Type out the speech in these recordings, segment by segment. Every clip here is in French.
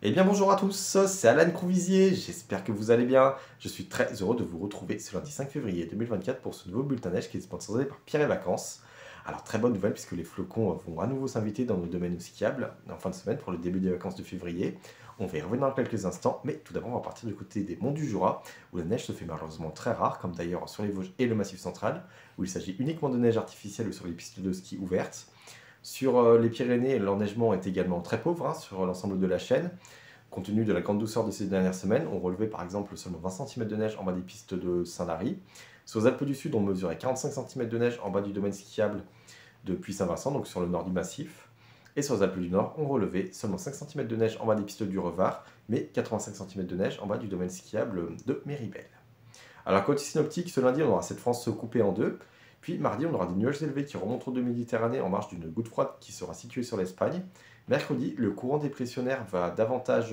Eh bien bonjour à tous, c'est Alan Couvisier, j'espère que vous allez bien. Je suis très heureux de vous retrouver ce lundi 5 février 2024 pour ce nouveau bulletin neige qui est sponsorisé par Pierre et Vacances. Alors très bonne nouvelle puisque les flocons vont à nouveau s'inviter dans nos domaines au skiable en fin de semaine pour le début des vacances de février. On va y revenir dans quelques instants, mais tout d'abord on va partir du côté des monts du Jura où la neige se fait malheureusement très rare, comme d'ailleurs sur les Vosges et le Massif central, où il s'agit uniquement de neige artificielle ou sur les pistes de ski ouvertes. Sur les Pyrénées, l'enneigement est également très pauvre sur l'ensemble de la chaîne. Compte tenu de la grande douceur de ces dernières semaines, on relevait par exemple seulement 20 cm de neige en bas des pistes de Saint-Lary. Sur les Alpes du Sud, on mesurait 45 cm de neige en bas du domaine skiable de Puy-Saint-Vincent, donc sur le nord du massif. Et sur les Alpes du Nord, on relevait seulement 5 cm de neige en bas des pistes du Revard, mais 85 cm de neige en bas du domaine skiable de Méribel. Alors, côté synoptique, ce lundi, on aura cette France coupée en deux. Puis mardi, on aura des nuages élevés qui remonteront de Méditerranée en marge d'une goutte froide qui sera située sur l'Espagne. Mercredi, le courant dépressionnaire va davantage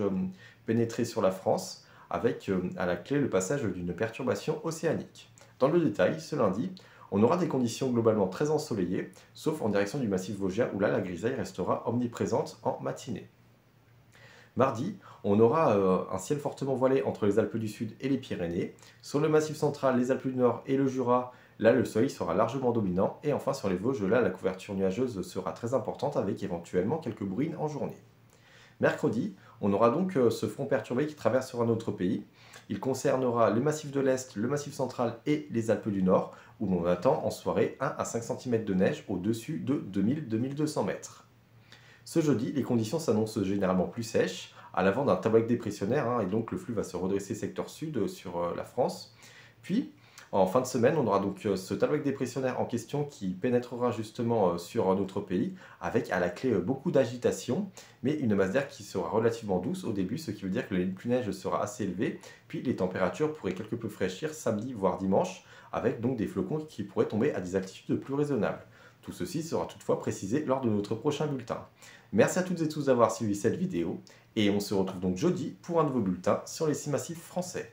pénétrer sur la France, avec à la clé le passage d'une perturbation océanique. Dans le détail, ce lundi, on aura des conditions globalement très ensoleillées, sauf en direction du massif vosgien où là, la grisaille restera omniprésente en matinée. Mardi, on aura un ciel fortement voilé entre les Alpes du Sud et les Pyrénées. Sur le Massif central, les Alpes du Nord et le Jura, là le soleil sera largement dominant. Et enfin sur les Vosges, là la couverture nuageuse sera très importante avec éventuellement quelques bruines en journée. Mercredi, on aura donc ce front perturbé qui traversera notre pays. Il concernera les massifs de l'Est, le Massif central et les Alpes du Nord, où l'on attend en soirée 1 à 5 cm de neige au-dessus de 2000-2200 mètres. Ce jeudi, les conditions s'annoncent généralement plus sèches, à l'avant d'un tableau dépressionnaire, et donc le flux va se redresser secteur sud sur la France. Puis, en fin de semaine, on aura donc ce tableau dépressionnaire en question qui pénétrera justement sur notre pays, avec à la clé beaucoup d'agitation, mais une masse d'air qui sera relativement douce au début, ce qui veut dire que le neige sera assez élevé, puis les températures pourraient quelque peu fraîchir samedi voire dimanche, avec donc des flocons qui pourraient tomber à des altitudes plus raisonnables. Tout ceci sera toutefois précisé lors de notre prochain bulletin. Merci à toutes et tous d'avoir suivi cette vidéo et on se retrouve donc jeudi pour un nouveau bulletin sur les 6 massifs français.